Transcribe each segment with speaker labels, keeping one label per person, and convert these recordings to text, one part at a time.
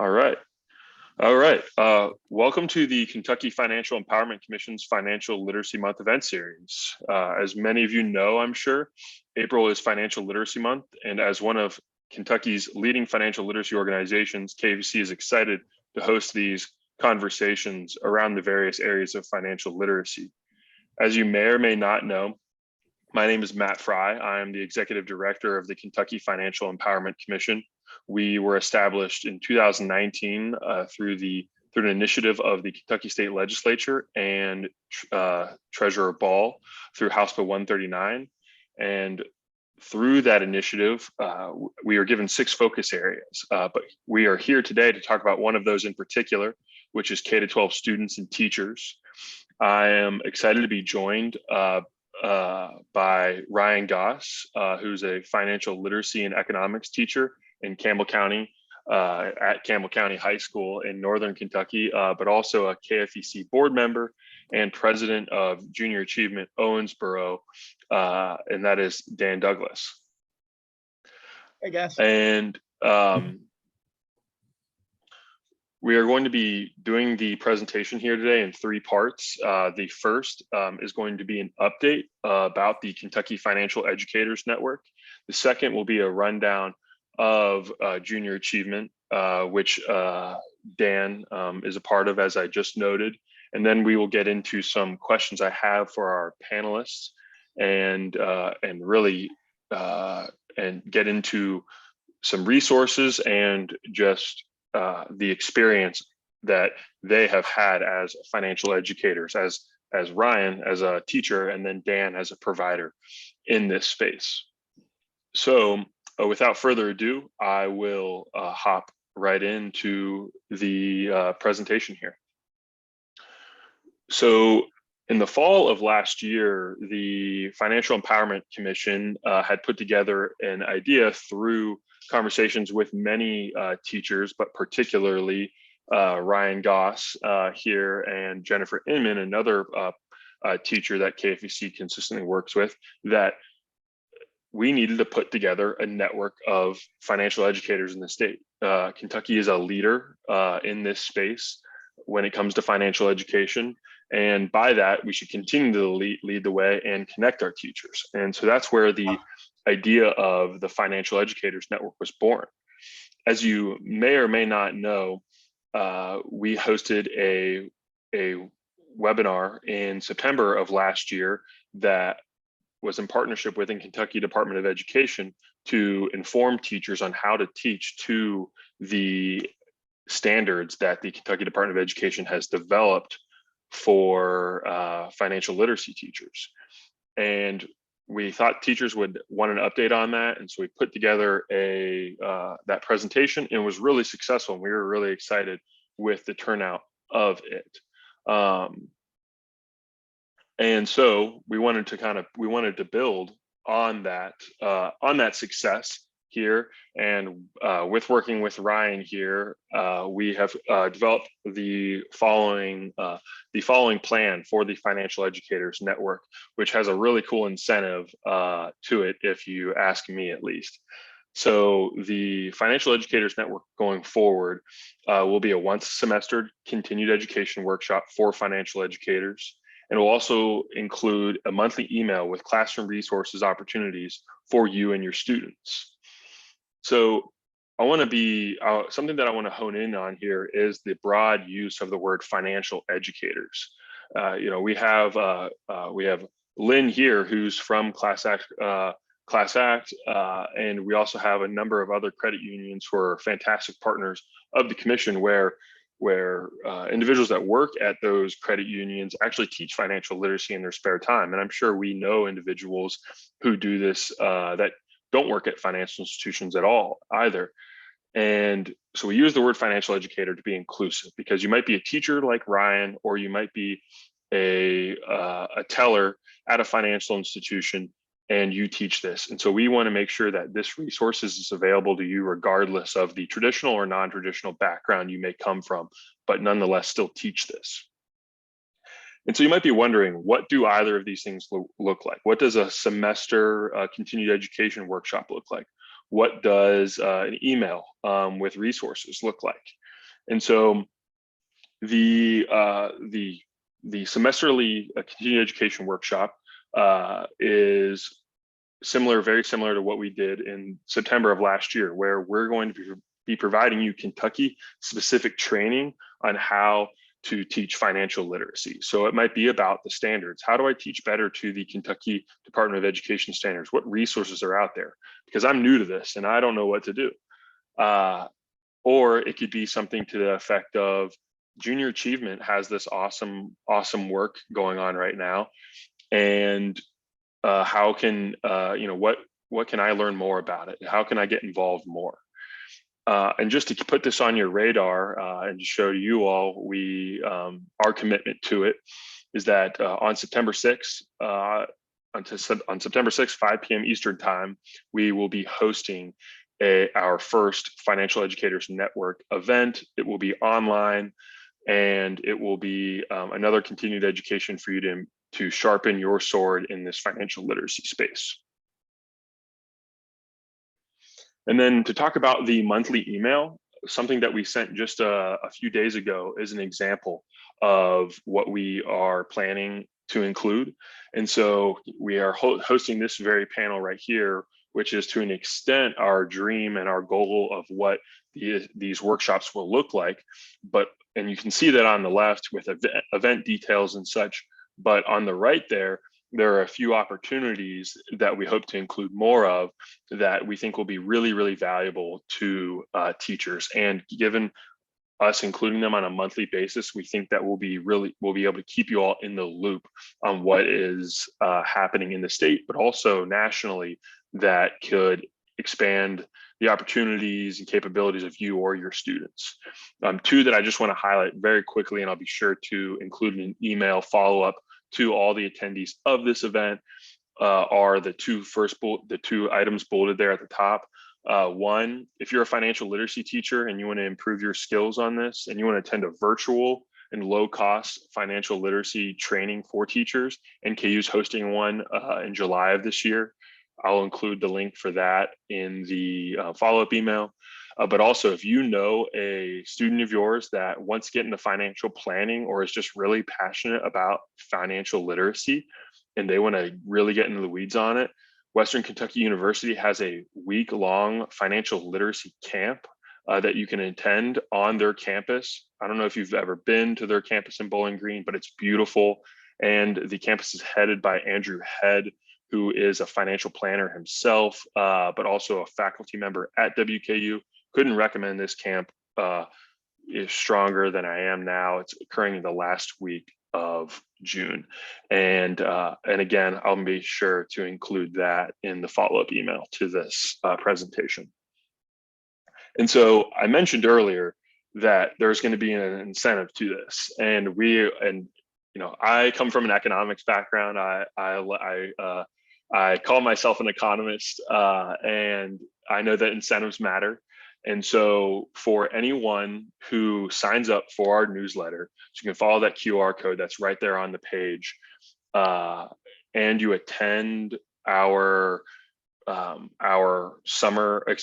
Speaker 1: All right. All right. Welcome to the Kentucky Financial Empowerment Commission's Financial Literacy Month event series. As many of you know, I'm sure, April is Financial Literacy Month, and as one of Kentucky's leading financial literacy organizations, KFEC is excited to host these conversations around the various areas of financial literacy. As you may or may not know, my name is Matt Fry. I am the Executive Director of the Kentucky Financial Empowerment Commission. We were established in 2019 through an initiative of the Kentucky State Legislature and Treasurer Ball through House Bill 139. And through that initiative, we are given 6 focus areas, but we are here today to talk about one of those in particular, which is K-12 students and teachers. I am excited to be joined by Ryan Goss, who's a financial literacy and economics teacher in Campbell County, at Campbell County High School in Northern Kentucky, but also a KFEC board member and president of Junior Achievement Owensboro, and that is Dan Douglas.
Speaker 2: Hey guys.
Speaker 1: And we are going to be doing the presentation here today in 3 parts. The first is going to be an update about the Kentucky Financial Educators Network. The second will be a rundown of Junior Achievement, which Dan is a part of, as I just noted. And then we will get into some questions I have for our panelists and get into some resources and just the experience that they have had as financial educators, as Ryan as a teacher, and then Dan as a provider in this space. So without further ado, I will hop right into the presentation here. So in the fall of last year, the Financial Empowerment Commission had put together an idea through conversations with many teachers, but particularly Ryan Goss here and Jennifer Inman, another teacher that KFEC consistently works with, that we needed to put together a network of financial educators in the state. Kentucky is a leader in this space when it comes to financial education. And by that, we should continue to lead the way and connect our teachers. And so that's where the idea of the Financial Educators Network was born. As you may or may not know, we hosted a webinar in September of last year that was in partnership with the Kentucky Department of Education to inform teachers on how to teach to the standards that the Kentucky Department of Education has developed for financial literacy teachers. And we thought teachers would want an update on that. And so we put together that presentation, and it was really successful. And we were really excited with the turnout of it. And so we wanted to build on that success here. And with working with Ryan here, we have developed the following plan for the Financial Educators Network, which has a really cool incentive to it, if you ask me at least. So the Financial Educators Network going forward will be a once semester continued education workshop for financial educators. And will also include a monthly email with classroom resources opportunities for you and your students. So something that I want to hone in on here is the broad use of the word financial educators. We have Lynn here, who's from Class Act, and we also have a number of other credit unions who are fantastic partners of the commission, where individuals that work at those credit unions actually teach financial literacy in their spare time. And I'm sure we know individuals who do this that don't work at financial institutions at all either. And so we use the word financial educator to be inclusive, because you might be a teacher like Ryan, or you might be a teller at a financial institution and you teach this. And so we want to make sure that this resource is available to you regardless of the traditional or non-traditional background you may come from, but nonetheless still teach this. And so you might be wondering, what do either of these things look like? What does a semester continued education workshop look like? What does an email with resources look like? And so the semesterly continuing education workshop is very similar to what we did in September of last year, where we're going to be providing you Kentucky specific training on how to teach financial literacy. So it might be about the standards. How do I teach better to the Kentucky Department of Education standards? What resources are out there? Because I'm new to this and I don't know what to do. Or it could be something to the effect of junior achievement has this awesome work going on right now. And how can, what can I learn more about it? How can I get involved more? And just to put this on your radar and to show you all, our commitment to it is that on September 6th, on September 6th, 5 p.m. Eastern time, we will be hosting our first Financial Educators Network event. It will be online, and it will be another continued education for you to sharpen your sword in this financial literacy space. And then to talk about the monthly email, something that we sent just a few days ago is an example of what we are planning to include. And so we are hosting this very panel right here, which is to an extent our dream and our goal of what these workshops will look like. And you can see that on the left with event details and such, but on the right there are a few opportunities that we hope to include more of that we think will be really, really valuable to teachers. And given us including them on a monthly basis, we think that we'll be able to keep you all in the loop on what is happening in the state, but also nationally, that could expand the opportunities and capabilities of you or your students. Two that I just want to highlight very quickly, and I'll be sure to include an email follow-up to all the attendees of this event, are the two items bulleted there at the top. One, if you're a financial literacy teacher and you want to improve your skills on this and you want to attend a virtual and low-cost financial literacy training for teachers, NKU's hosting one in July of this year. I'll include the link for that in the follow-up email. But also, if you know a student of yours that wants to get into financial planning or is just really passionate about financial literacy and they want to really get into the weeds on it, Western Kentucky University has a week-long financial literacy camp that you can attend on their campus. I don't know if you've ever been to their campus in Bowling Green, but it's beautiful. And the campus is headed by Andrew Head, who is a financial planner himself, but also a faculty member at WKU. Couldn't recommend this camp is stronger than I am now. It's occurring in the last week of June. And again, I'll be sure to include that in the follow-up email to this presentation. And so I mentioned earlier that there's going to be an incentive to this. And I come from an economics background. I call myself an economist, and I know that incentives matter. And so for anyone who signs up for our newsletter, so you can follow that QR code that's right there on the page, and you attend our September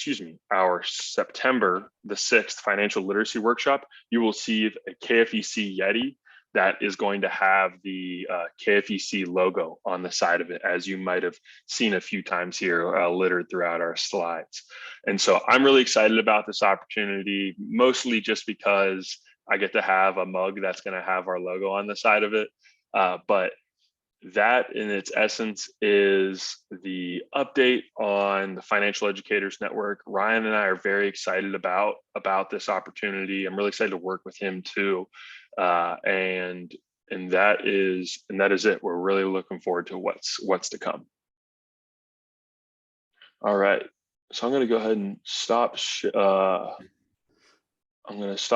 Speaker 1: the 6th financial literacy workshop, you will see a KFEC Yeti that is going to have the KFEC logo on the side of it, as you might have seen a few times here littered throughout our slides. And so I'm really excited about this opportunity, mostly just because I get to have a mug that's going to have our logo on the side of it. But that in its essence is the update on the Financial Educators Network. Ryan and I are very excited about this opportunity. I'm really excited to work with him too. And that is it. We're really looking forward to what's to come. All right, so I'm going to go ahead and stop. I'm going to stop